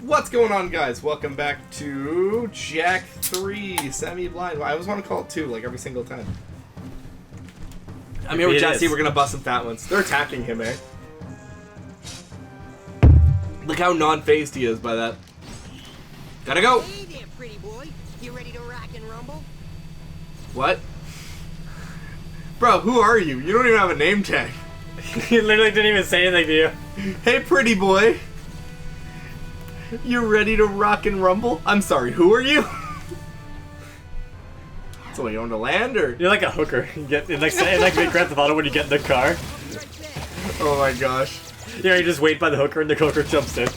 What's going on, guys? Welcome back to Jack 3 Semi-Blind. I always want to call it 2, like every single time. I'm here with Jesse. We're going to bust some fat ones. They're attacking him, eh? Look how non-phased he is by that. Gotta go! Hey there, pretty boy. You ready to rock and rumble? What? Bro, who are you? You don't even have a name tag. He literally didn't even say anything to you. Hey, pretty boy. You ready to rock and rumble? I'm sorry, who are you? So you own the land, or? You're like a hooker. You get in like Grand Theft Auto when you get in the car. Oh my gosh. Yeah, you just wait by the hooker and the hooker jumps in.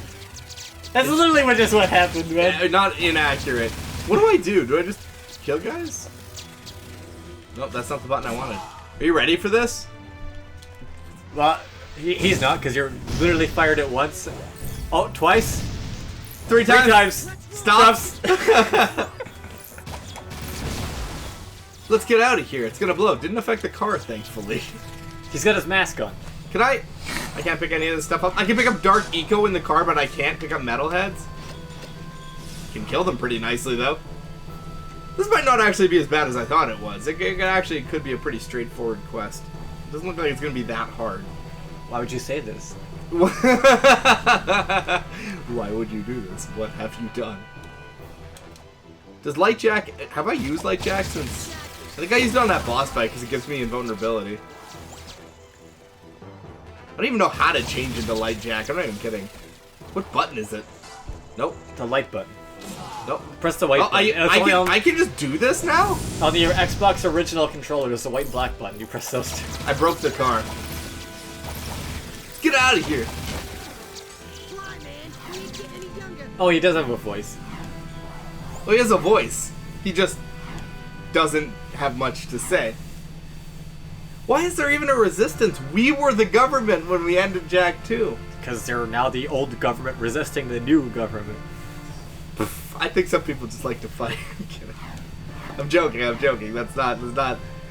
That's literally what happened, man. Yeah, not inaccurate. What do I do? Do I just kill guys? Nope, that's not the button I wanted. Are you ready for this? Well, he's not, because you're literally fired it once. Oh, twice? Three times. Stops. Let's get out of here. It's gonna blow. Didn't affect the car, thankfully. He's got his mask on. Can I can't pick any of this stuff up. I can pick up Dark Eco in the car, but I can't pick up Metalheads. Can kill them pretty nicely, though. This might not actually be as bad as I thought it was. It actually could be a pretty straightforward quest. It doesn't look like it's gonna be that hard. Why would you say this? Why would you do this? What have you done? Does Lightjack... Have I used Lightjack since... I think I used it on that boss fight because it gives me invulnerability. I don't even know how to change into Lightjack. I'm not even kidding. What button is it? Nope. The light button. Nope. Press the white button. I can just do this now? On your Xbox original controller, there's a white and black button. You press those two. I broke the car. Get out of here. Fly, man. You ain't getting any younger. Oh, he does have a voice. Well, he has a voice. He just doesn't have much to say. Why is there even a resistance? We were the government when we ended Jack 2. Because they're now the old government resisting the new government. I think some people just like to fight. I'm kidding. I'm joking. That's not.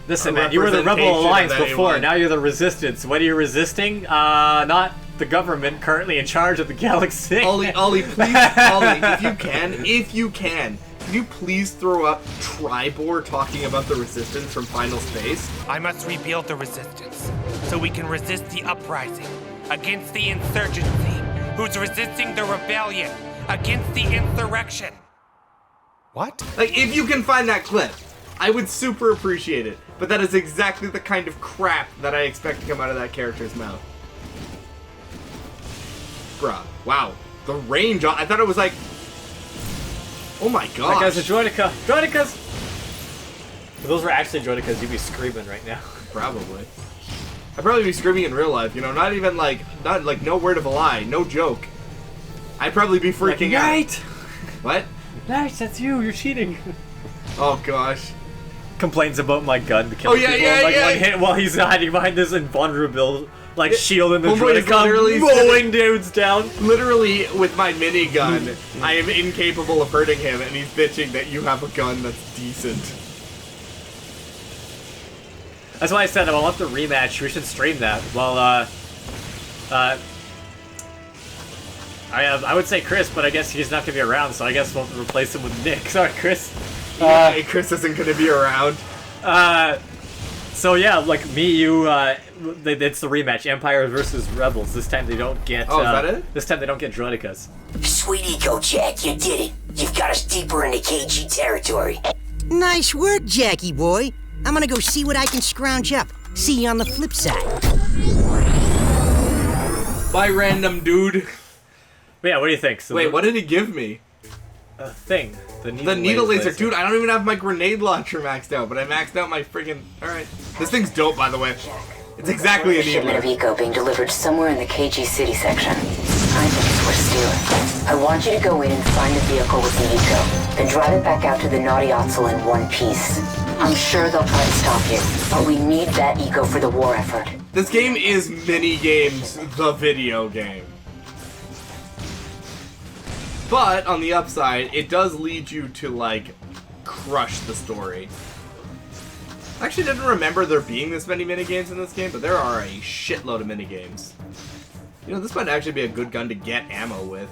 Listen, man, you were the Rebel Alliance before. Now you're the Resistance. What are you resisting? Not the government currently in charge of the galaxy. Ollie, please, Ollie, if you can you please throw up Tribor talking about the Resistance from Final Space? I must rebuild the Resistance, so we can resist the uprising, against the insurgency, who's resisting the rebellion, against the insurrection. What? Like, if you can find that clip, I would super appreciate it. But that is exactly the kind of crap that I expect to come out of that character's mouth. Bruh. Wow. The range on... I thought it was like... Oh my gosh. That guy's a Droideka. Droidekas! If those were actually Droidekas, you'd be screaming right now. Probably. I'd probably be screaming in real life, you know? Not even like... Not like no word of a lie. No joke. I'd probably be freaking out. Knight! What? Knight, that's you. You're cheating. Oh gosh. Complains about my gun to kill people. One hit while he's hiding behind this invulnerable shield in the Droideka, mowing dudes down. Literally, with my minigun, I am incapable of hurting him, and he's bitching that you have a gun that's decent. That's why I said I want the rematch. We should stream that. Well, I would say Chris, but I guess he's not gonna be around, so I guess we'll replace him with Nick. Sorry, Chris. Yeah, Chris isn't gonna be around. So yeah, like me, you, it's the rematch. Empire versus Rebels. This time they don't get. Oh, is that it? This time they don't get Droidekas. Sweet eco, Jack, you did it. You've got us deeper into KG territory. Nice work, Jackie boy. I'm gonna go see what I can scrounge up. See you on the flip side. Bye, random dude. But yeah, what do you think? So wait, what did he give me? A thing. The needle laser. Dude, I don't even have my grenade launcher maxed out, but I maxed out my friggin'... Alright. This thing's dope, by the way. It's exactly a shipment needler. of eco being delivered somewhere in the KG City section. I think it's worth stealing. I want you to go in and find the vehicle with the eco, then drive it back out to the Naughty Otzel in one piece. I'm sure they'll try to stop you, but we need that eco for the war effort. This game is Mini Games, the video game. But, on the upside, it does lead you to, like, crush the story. I actually didn't remember there being this many minigames in this game, but there are a shitload of minigames. You know, this might actually be a good gun to get ammo with.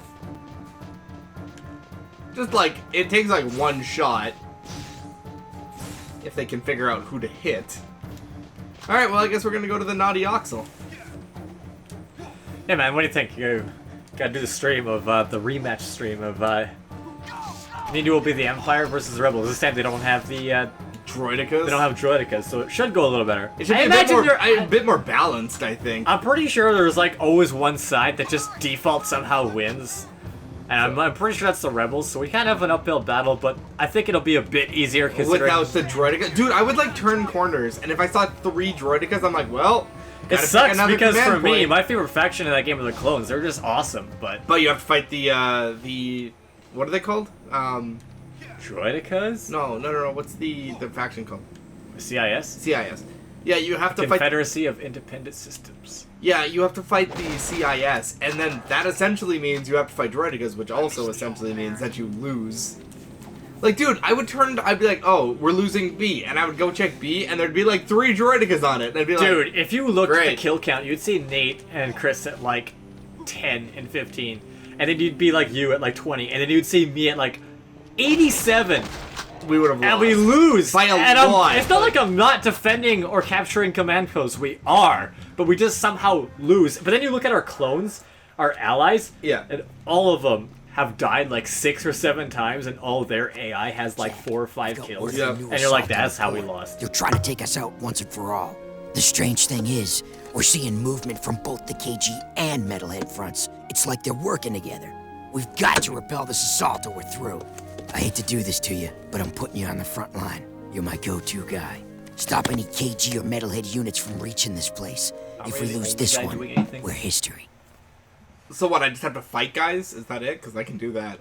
Just like, it takes like one shot. If they can figure out who to hit. Alright, well I guess we're gonna go to the Naughty Oxel. Hey man, what do you think? You gotta do the stream of, the rematch stream of, Maybe will be the Empire versus the Rebels. This time they don't have the, Droidicas? They don't have Droidicas, so it should go a little better. It should be a bit more balanced, I think. I'm pretty sure there's, like, always one side that just default somehow wins. And I'm pretty sure that's the Rebels, so we kind of have an uphill battle, but I think it'll be a bit easier considering... Without the Droidicas. Dude, I would, like, turn corners, and if I saw 3 Droidicas, I'm like, well... It sucks because for me, my favorite faction in that game are the clones. They're just awesome, but... But you have to fight the... What are they called? Droidicas? No. What's the faction called? CIS? CIS. Yeah, you have to fight... Confederacy of Independent Systems. Yeah, you have to fight the CIS, and then that essentially means you have to fight Droidicas, which also essentially means that you lose. Like, dude, I'd be like, oh, we're losing B, and I would go check B, and there'd be like 3 Droidicas on it, and I'd be like, dude, if you looked at the kill count, you'd see Nate and Chris at like 10 and 15, and then you'd be like you at like 20, and then you'd see me at like 87. We would have lost. And we lose. By a lot. It's not like I'm not defending or capturing command posts. We are. But we just somehow lose. But then you look at our clones, our allies, yeah, and all of them have died like 6 or 7 times, and all their AI has like 4 or 5 kills. Yeah. And you're like, that's how we lost. They're trying to take us out once and for all. The strange thing is, we're seeing movement from both the KG and Metalhead fronts. It's like they're working together. We've got to repel this assault or we're through. I hate to do this to you, but I'm putting you on the front line. You're my go-to guy. Stop any KG or Metalhead units from reaching this place. If we lose this one, we're history. So what, I just have to fight guys? Is that it? Because I can do that.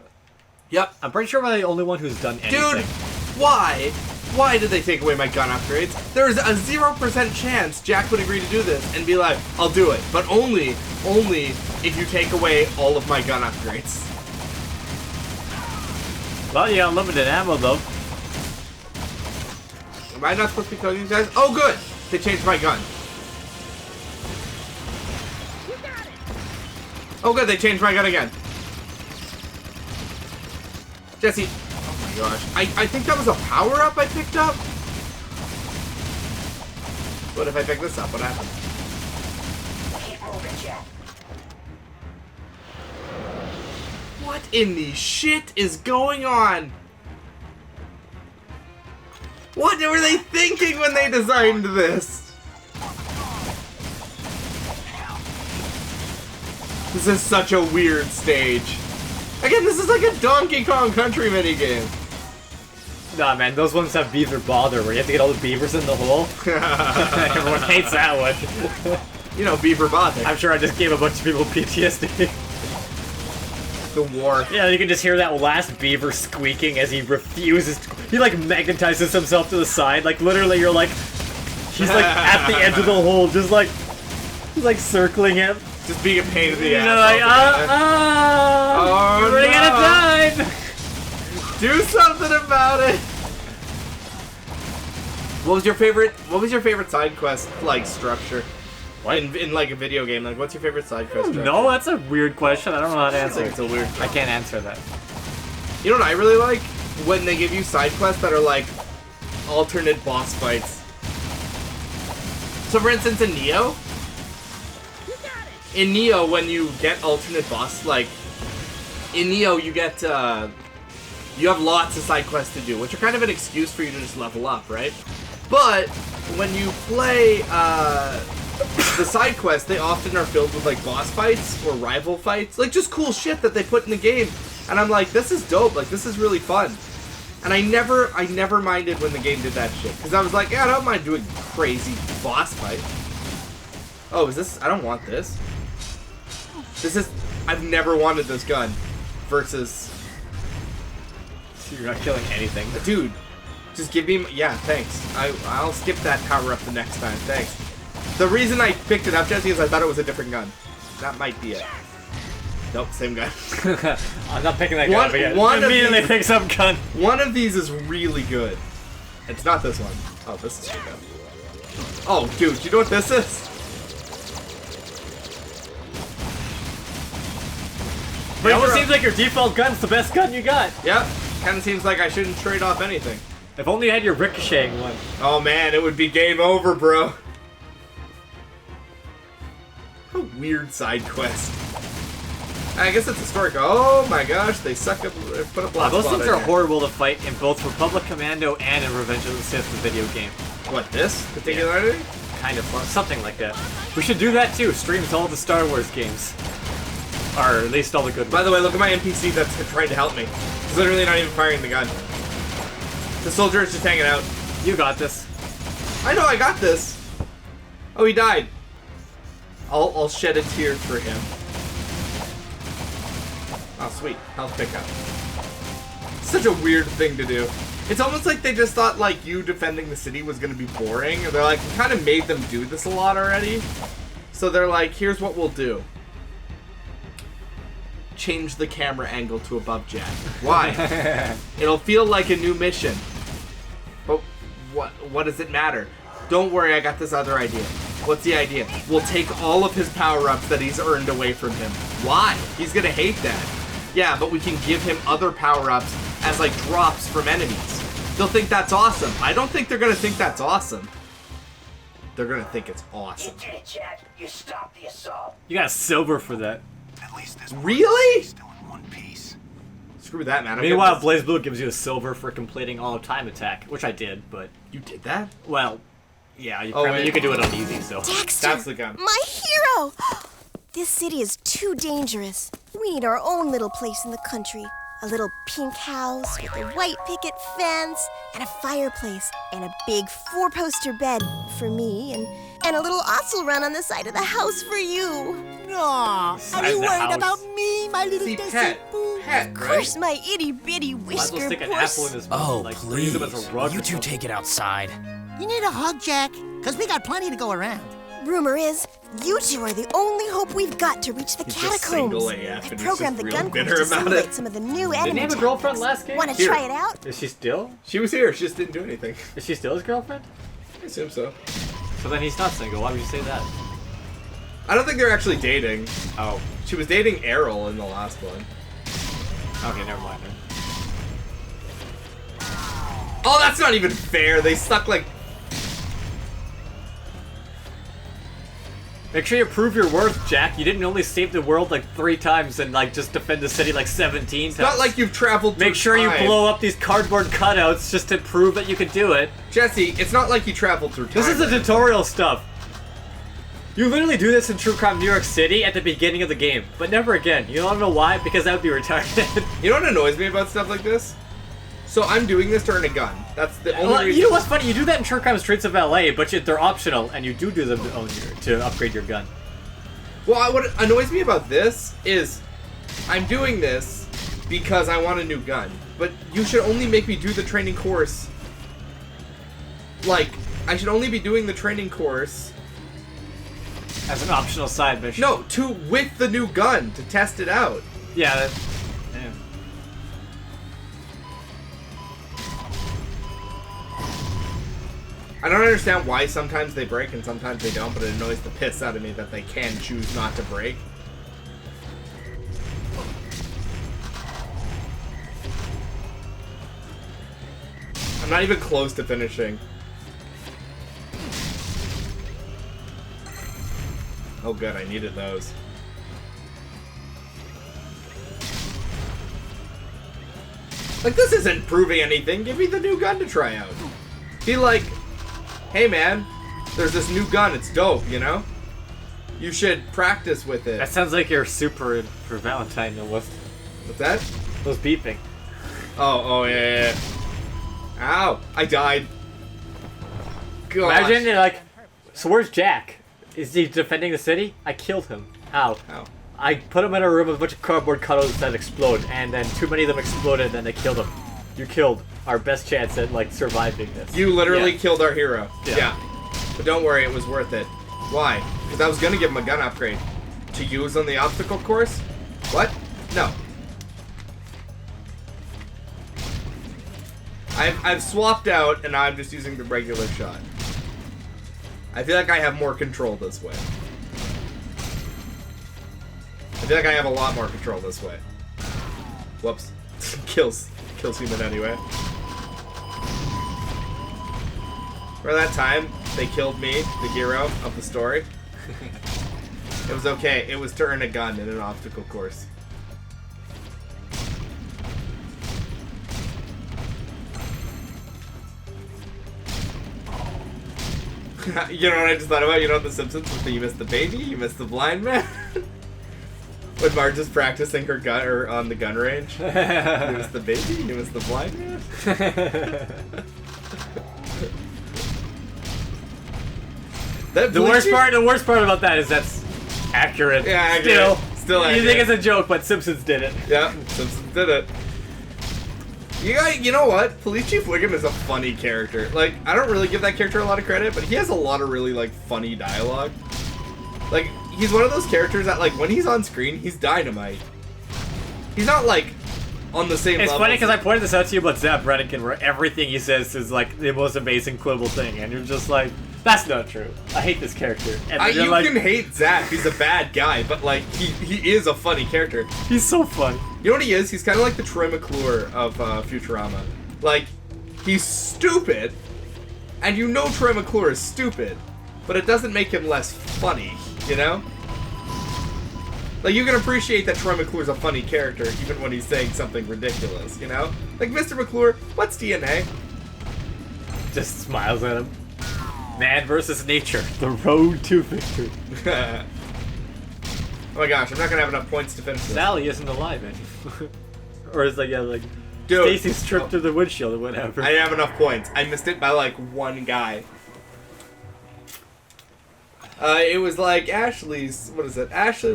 Yep. I'm pretty sure I'm the only one who's done anything. Dude, why? Why did they take away my gun upgrades? There's a 0% chance Jack would agree to do this and be like, I'll do it. But only if you take away all of my gun upgrades. Well, you got limited ammo, though. Am I not supposed to be killing these guys? Oh, good! They changed my gun. Oh, good, they changed my gun again. Jesse. Oh my gosh. I think that was a power-up I picked up? What if I pick this up? What happens? What in the shit is going on? What were they thinking when they designed this? This is such a weird stage. Again, this is like a Donkey Kong Country minigame. Nah, man, those ones have Beaver Bother, where you have to get all the beavers in the hole. Everyone hates that one. You know, Beaver Bother. I'm sure I just gave a bunch of people PTSD. The war. Yeah, you can just hear that last beaver squeaking as he refuses to... He, like, magnetizes himself to the side. Like, literally, you're like... He's, like, at the edge of the hole, just, like... He's, like, circling it. Just being a pain in the ass. You're like, oh, we're running out of time! Do something about it! What was your favorite side quest, like, structure? What? In like a video game, like what's your favorite side quest structure? No, that's a weird question. I don't know how to answer. I think it's a weird question. I can't answer that. You know what I really like? When they give you side quests that are like alternate boss fights. So for instance in Neo, when you get alternate boss, like in Neo you get you have lots of side quests to do, which are kind of an excuse for you to just level up, right? But when you play the side quests, they often are filled with like boss fights or rival fights, like just cool shit that they put in the game. And I'm like, this is dope, like this is really fun. And I never minded when the game did that shit, because I was like, yeah, I don't mind doing crazy boss fight. Oh, is this? I don't want this. This is. I've never wanted this gun. Versus. You're not killing anything, dude. Just give me. Yeah, thanks. I'll skip that power up the next time. Thanks. The reason I picked it up, Jesse, is I thought it was a different gun. That might be it. Nope, same gun. I'm not picking that gun up again. Immediately picks up gun. One of these is really good. It's not this one. Oh, this is good. Oh, dude, do you know what this is? It almost seems like your default gun's the best gun you got. Yep. Kind of seems like I shouldn't trade off anything. If only you had your ricocheting one. Oh man, it would be game over, bro. What a weird side quest. I guess it's historic. Oh my gosh, they suck up, put a block Those spot things in are here. horrible to fight in both Republic Commando and in Revenge of the Sith, the video game. What, this particularly? Kind of fun. Something like that. We should do that too. Streams all the Star Wars games. Or at least all the good ones. By the way, look at my NPC that's trying to help me. He's literally not even firing the gun. The soldier is just hanging out. You got this. I know, I got this. Oh, he died. I'll shed a tear for him. Oh, sweet. Health pickup. Such a weird thing to do. It's almost like they just thought, like, you defending the city was going to be boring. They're like, we kind of made them do this a lot already. So they're like, here's what we'll do. Change the camera angle to above Jack. Why? It'll feel like a new mission. But what does it matter? Don't worry, I got this other idea. What's the idea? We'll take all of his power-ups that he's earned away from him. Why? He's gonna hate that. Yeah, but we can give him other power-ups as, like, drops from enemies. They'll think that's awesome. I don't think they're gonna think that's awesome. They're gonna think it's awesome. You did it, Jack. You stopped the assault. You got silver for that. At least this Really? still in one piece. Screw that, man. Meanwhile, BlazBlue gives you a silver for completing all of Time Attack, which I did, but... You did that? Well, yeah, Oh, you wait. could do it on easy, so... Dexter! That's the gun. My hero! This city is too dangerous. We need our own little place in the country. A little pink house with a white picket fence and a fireplace and a big 4-poster bed for me and a little ossel run on the side of the house for you. Aw, Size are you the worried house. about me, my little See, Desi pet. boo? Pet, Of right? course, my itty-bitty Might as well whisker stick an puss. apple in his mouth, Oh, like, please. use him as a rug You or two something. take it outside. You need a hug, Jack, because we got plenty to go around. Rumor is, you two are the only hope we've got to reach the He's just single catacombs. AF, I and he's programmed just the real gun bitter course to about simulate it. some of the new Didn't enemy he have a tactics. girlfriend last game? Want to Here. try it out? Is she still? She was here. She just didn't do anything. Is she still his girlfriend? I assume so. So then he's not single. Why would you say that? I don't think they're actually dating. Oh. She was dating Errol in the last one. Okay, never mind then. Oh, that's not even fair. They stuck like... Make sure you prove your worth, Jack. You didn't only save the world like 3 times and like just defend the city like 17 times. It's not like you've traveled through Make sure you time. blow up these cardboard cutouts just to prove that you could do it. Jesse, it's not like you traveled through time. This is the tutorial stuff. You literally do this in True Crime New York City at the beginning of the game, but never again. You don't know why? Because that would be retarded. You know what annoys me about stuff like this? So I'm doing this to earn a gun. That's the only Well, reason. you know what's funny? You do that in True Crime Streets of LA, but they're optional, and you do them to upgrade your gun. Well, what annoys me about this is I'm doing this because I want a new gun. But you should only make me do the training course. Like, I should only be doing the training course. As an optional side mission. No, with the new gun to test it out. Yeah. I don't understand why sometimes they break and sometimes they don't, but it annoys the piss out of me that they can choose not to break. I'm not even close to finishing. Oh good, I needed those. Like, this isn't proving anything. Give me the new gun to try out. Be like, hey man, there's this new gun, it's dope, you know? You should practice with it. That sounds like you're super for Valentine almost. What's that? Those beeping. Oh, yeah. Ow, I died. Gosh. Imagine you're like, so where's Jack? Is he defending the city? I killed him. How? Ow. I put him in a room with a bunch of cardboard cutouts that explode, and then too many of them exploded, and then they killed him. You killed our best chance at like surviving this. You literally Yeah. killed our hero. Yeah. But don't worry, it was worth it. Why? Because I was gonna give him a gun upgrade. To use on the obstacle course? What? No. I've swapped out, and now I'm just using the regular shot. I feel like I have more control this way. I feel like I have a lot more control this way. Whoops. kills human anyway. For that time, they killed me, the hero of the story. It was okay. It was to earn a gun in an obstacle course. You know what I just thought about? You know The Simpsons? You missed the baby, you missed the blind man. When Marge is practicing her gun or on the gun range. You missed the baby, you missed the blind man. The worst part about that is that's accurate. Yeah, accurate. Still accurate. You think it's a joke, but Simpsons did it. Yeah, Simpsons did it. You know what? Police Chief Wiggum is a funny character. Like, I don't really give that character a lot of credit, but he has a lot of really, like, funny dialogue. Like, he's one of those characters that, like, when he's on screen, he's dynamite. He's not, like, on the same level. It's funny because I pointed this out to you about Zap Redican, where everything he says is, like, the most amazing quibble thing, and you're just like, that's not true. I hate this character. And You can hate Zap. He's a bad guy, but, like, he is a funny character. He's so fun. You know what he is? He's kind of like the Troy McClure of Futurama. Like, he's stupid, and you know Troy McClure is stupid, but it doesn't make him less funny, you know? Like, you can appreciate that Troy McClure's a funny character, even when he's saying something ridiculous, you know? Like, Mr. McClure, what's DNA? Just smiles at him. Man versus nature. The road to victory. Oh my gosh, I'm not gonna have enough points to finish this. Sally isn't alive anymore. Or it's like, yeah, like, Dude, Stacy's tripped through the windshield or whatever. I didn't have enough points. I missed it by, like, one guy. It was like Ashley's, what is it? Ashley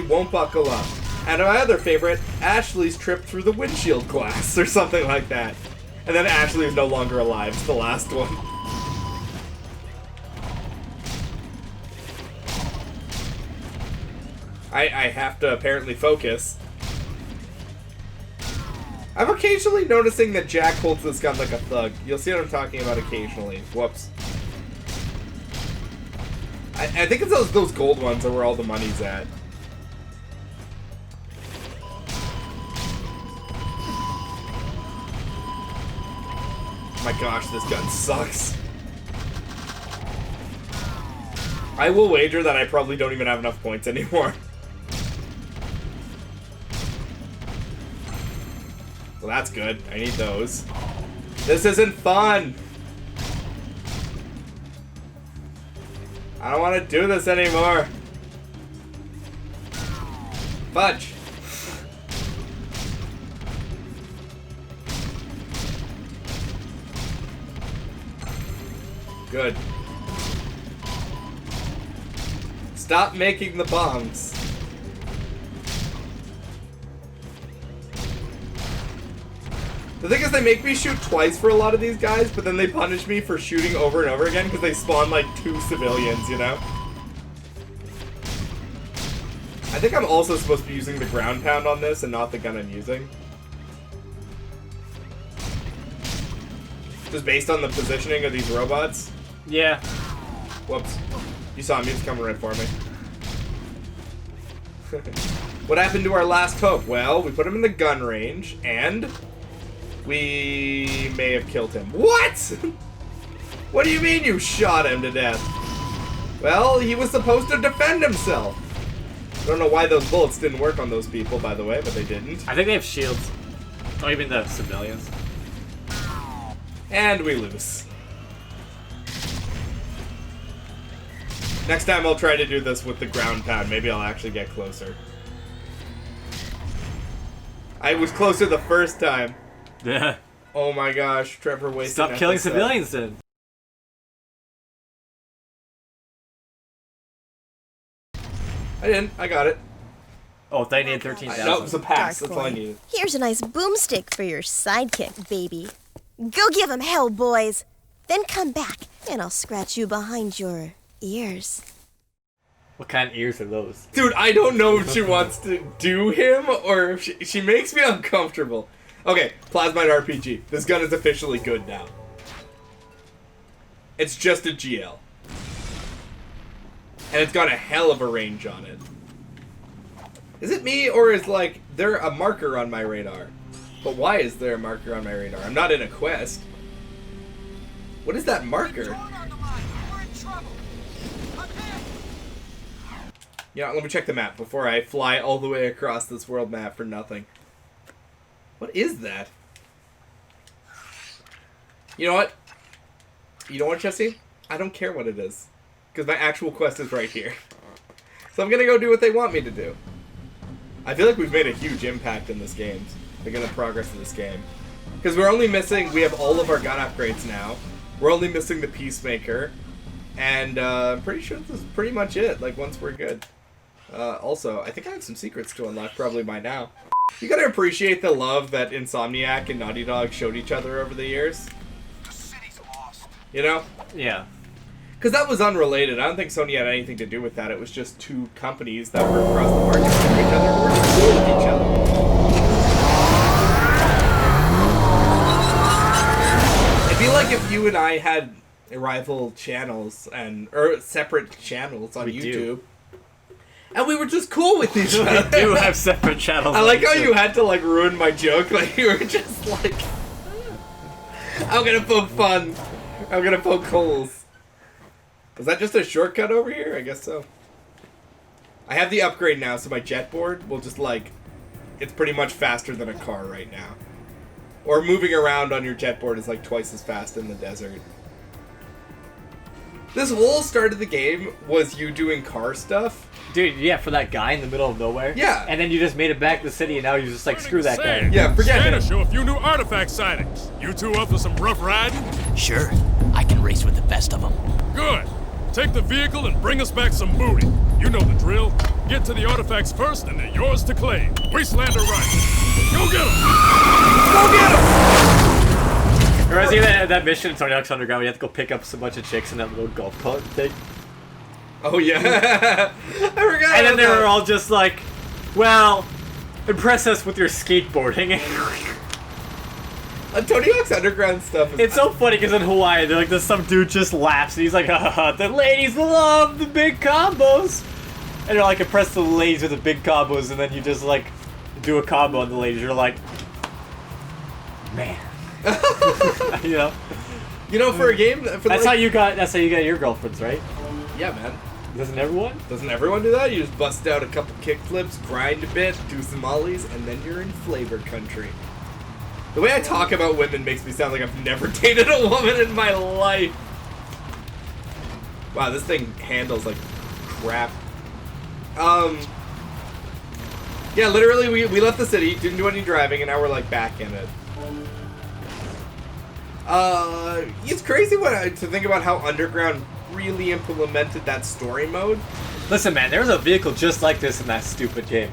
won't buckle up. And my other favorite, Ashley's trip through the windshield glass, or something like that. And then Ashley is no longer alive. It's the last one. I have to apparently focus. I'm occasionally noticing that Jack holds this gun like a thug. You'll see what I'm talking about occasionally. Whoops. I think it's those gold ones are where all the money's at. My gosh, this gun sucks. I will wager that I probably don't even have enough points anymore. Well, that's good. I need those. This isn't fun! I don't want to do this anymore. Fudge. Good. Stop making the bombs. The thing is, they make me shoot twice for a lot of these guys, but then they punish me for shooting over and over again because they spawn like 2 civilians, you know? I think I'm also supposed to be using the ground pound on this and not the gun I'm using. Just based on the positioning of these robots. Yeah. Whoops. You saw me, it's coming right for me. What happened to our last hope? Well, we put him in the gun range, and we may have killed him. What? What do you mean you shot him to death? Well, he was supposed to defend himself. I don't know why those bullets didn't work on those people, by the way, but they didn't. I think they have shields. Oh, you mean the civilians? And we lose. Next time I'll try to do this with the ground pound. Maybe I'll actually get closer. I was closer the first time. Yeah. Oh my gosh, Trevor wasted. Stop killing civilians then. I didn't. I got it. Oh, they need 13,000. No, it was a pass. Dark That's all I boy. needed. Here's a nice boomstick for your sidekick, baby. Go give him hell, boys. Then come back, and I'll scratch you behind your ears. What kind of ears are those? Dude, I don't know if she wants to do him or if she makes me uncomfortable. Okay, Plasmide RPG. This gun is officially good now. It's just a GL. And it's got a hell of a range on it. Is it me, or is, like, there a marker on my radar? But why is there a marker on my radar? I'm not in a quest. What is that marker? Yeah, let me check the map before I fly all the way across this world map for nothing. What is that? You know what? You know what, Jesse? I don't care what it is. Because my actual quest is right here. So I'm gonna go do what they want me to do. I feel like we've made a huge impact in this game. Like in the progress of this game. Because we're only missing, we have all of our gun upgrades now. We're only missing the Peacemaker. And I'm pretty sure this is pretty much it, like once we're good. Also, I think I have some secrets to unlock probably by now. You gotta appreciate the love that Insomniac and Naughty Dog showed each other over the years. The city's lost. You know? Yeah. Because that was unrelated. I don't think Sony had anything to do with that. It was just two companies that were across the market from each other who were just cool with each other. It'd be like if you and I had rival channels or separate channels on YouTube. Do. And we were just cool with each other. We do have separate channels. I like how you had to like ruin my joke. Like you were just like, I'm gonna poke fun. I'm gonna poke holes. Was that just a shortcut over here? I guess so. I have the upgrade now, so my jet board will just like, it's pretty much faster than a car right now. Or moving around on your jet board is like twice as fast in the desert. This whole start of the game was you doing car stuff. Dude, yeah, for that guy in the middle of nowhere. Yeah. And then you just made it back to the city, and now you're just like, screw that guy. Yeah, forget Santa it. show a few new artifact sightings. You two up for some rough riding? Sure, I can race with the best of them. Good. Take the vehicle and bring us back some booty. You know the drill. Get to the artifacts first, and they're yours to claim. Wasteland or right. Go get 'em! Go get him! Or is that mission in Tony Hawk's Underground where you have to go pick up a bunch of chicks in that little golf cart thing? Oh yeah, I forgot. And then about they that. were all just like, well, impress us with your skateboarding. Tony Hawk's Underground stuff is... It's so funny because in Hawaii, they're like, some dude just laughs and he's like, haha, the ladies love the big combos. And you're like, impress the ladies with the big combos, and then you just like do a combo on the ladies. You're like, man. You know? You know, for a game... For That's how you got your girlfriends, right? Yeah, man. Doesn't everyone? Doesn't everyone do that? You just bust out a couple kickflips, grind a bit, do some ollies, and then you're in flavor country. The way I talk about women makes me sound like I've never dated a woman in my life. Wow, this thing handles like crap. Yeah, literally, we left the city, didn't do any driving, and now we're like back in it. It's crazy to think about how Underground really implemented that story mode. Listen, man, there was a vehicle just like this in that stupid game.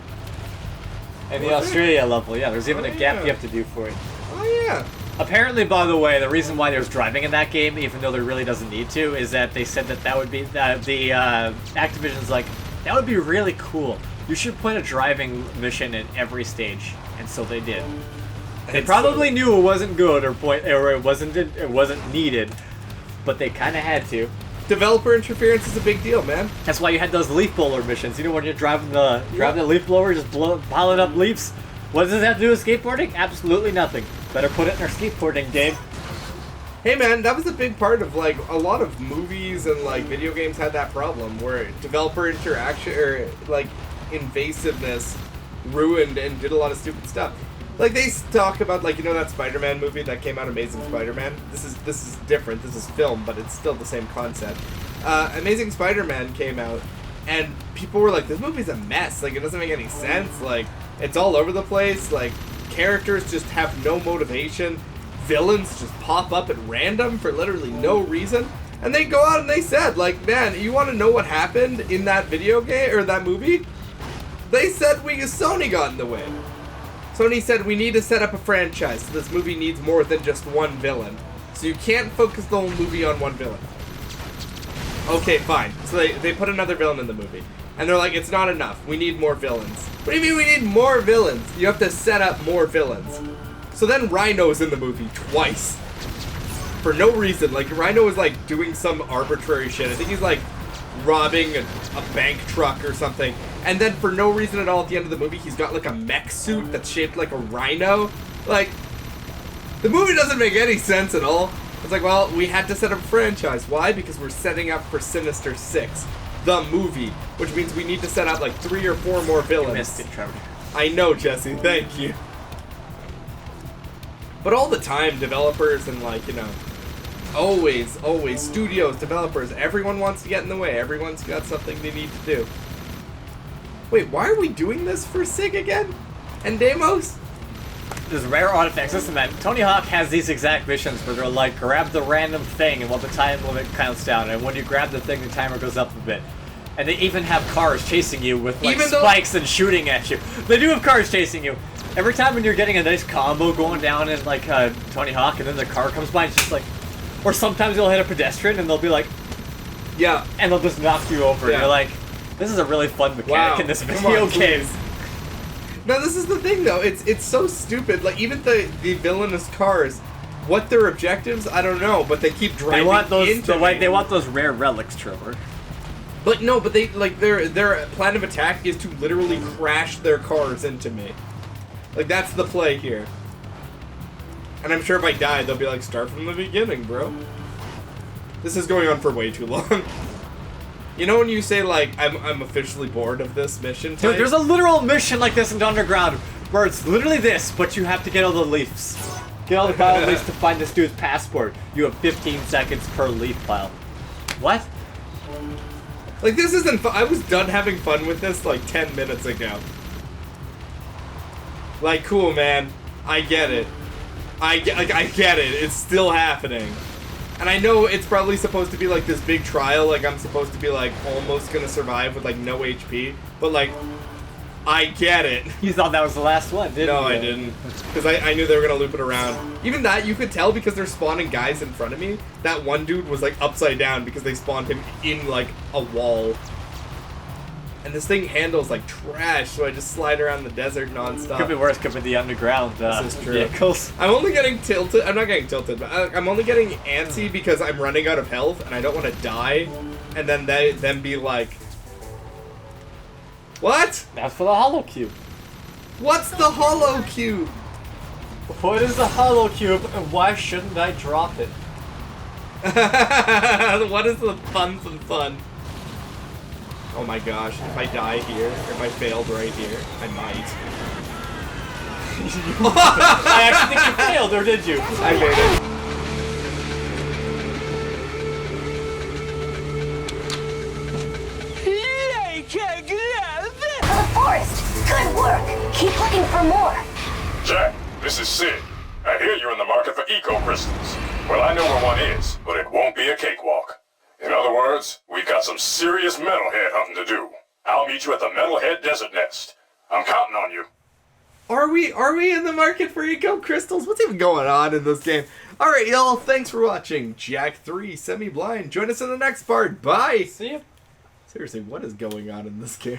In the Was there? Australia level, yeah, there's even Oh, a gap yeah. you have to do for it. Oh yeah. Apparently, by the way, the reason why there's driving in that game, even though there really doesn't need to, is that they said that would be Activision's like, that would be really cool. You should put a driving mission in every stage, and so they did. They probably knew it wasn't good or it wasn't needed, but they kind of had to. Developer interference is a big deal, man. That's why you had those leaf blower missions. You know when you're driving the leaf blower, just piling up leaves. What does this have to do with skateboarding? Absolutely nothing. Better put it in our skateboarding game. Hey man, that was a big part of like a lot of movies and like video games had that problem where developer interaction or like invasiveness ruined and did a lot of stupid stuff. Like they talk about like, you know, that Spider-Man movie that came out, Amazing Spider-Man. This is different. This is film, but it's still the same concept. Amazing Spider-Man came out, and people were like, "This movie's a mess. Like it doesn't make any sense. Like it's all over the place. Like characters just have no motivation. Villains just pop up at random for literally no reason." And they go out and they said, like, "Man, you want to know what happened in that video game or that movie?" They said Sony got in the way. Sony said, we need to set up a franchise, so this movie needs more than just one villain. So you can't focus the whole movie on one villain. Okay, fine. So they put another villain in the movie. And they're like, it's not enough. We need more villains. What do you mean we need more villains? You have to set up more villains. So then Rhino's in the movie twice. For no reason. Like, Rhino is like doing some arbitrary shit. I think he's like robbing a bank truck or something. And then for no reason at all at the end of the movie, he's got like a mech suit that's shaped like a rhino. Like, the movie doesn't make any sense at all. It's like, well, we had to set up a franchise. Why? Because we're setting up for Sinister 6, the movie, which means we need to set out like 3 or 4 more villains. You missed it, Trevor. I know, Jesse. Thank you. But all the time, developers and like, you know, always, studios, developers, everyone wants to get in the way. Everyone's got something they need to do. Wait, why are we doing this for Sig again? And Deimos? There's rare artifacts. Listen, man, Tony Hawk has these exact missions where they're like, grab the random thing and while the time limit counts down, and when you grab the thing, the timer goes up a bit. And they even have cars chasing you with like spikes and shooting at you. They do have cars chasing you. Every time when you're getting a nice combo going down in like Tony Hawk and then the car comes by, it's just like, or sometimes you'll hit a pedestrian and they'll be like, yeah, and they'll just knock you over. Yeah. And you're like, this is a really fun mechanic in this video game. No, this is the thing though. It's so stupid. Like even the villainous cars, what their objectives, I don't know, but they keep driving They want those. into They want those rare relics, Trevor. But no, but they like their plan of attack is to literally crash their cars into me. Like that's the play here. And I'm sure if I die, they'll be like, start from the beginning, bro. This is going on for way too long. You know when you say like I'm officially bored of this mission type? Dude, there's a literal mission like this in Underground where it's literally this, but you have to get all the leaves. Get all the pile leaves to find this dude's passport. You have 15 seconds per leaf pile. What? Like this isn't fun. I was done having fun with this like 10 minutes ago. Like cool, man. I get it. I get it. It's still happening. And I know it's probably supposed to be like this big trial, like I'm supposed to be like almost gonna survive with like no HP, but like, I get it. You thought that was the last one, didn't you? No, I didn't. Because I knew they were gonna loop it around. Even that, you could tell because they're spawning guys in front of me. That one dude was like upside down because they spawned him in like a wall. And this thing handles like trash, so I just slide around the desert nonstop. Could be worse, could be the underground This is true. vehicles. I'm only getting tilted. I'm not getting tilted, but I'm only getting antsy because I'm running out of health and I don't want to die. And then them be like, what? That's for the hollow cube. What's the hollow cube? What is the hollow cube, and why shouldn't I drop it? What is the fun? Oh my gosh, if I die here, if I failed right here, I might. I actually think you failed, or did you? I made it. The forest! Good work! Keep looking for more! Jack, this is Sid. I hear you're in the market for eco crystals. Well, I know where one is, but it won't be a cakewalk. In other words, we've got some serious metalhead hunting to do. I'll meet you at the Metalhead Desert Nest. I'm counting on you. Are we in the market for eco crystals? What's even going on in this game? Alright, y'all, thanks for watching Jak 3 Semi-Blind. Join us in the next part. Bye! See you. Seriously, what is going on in this game?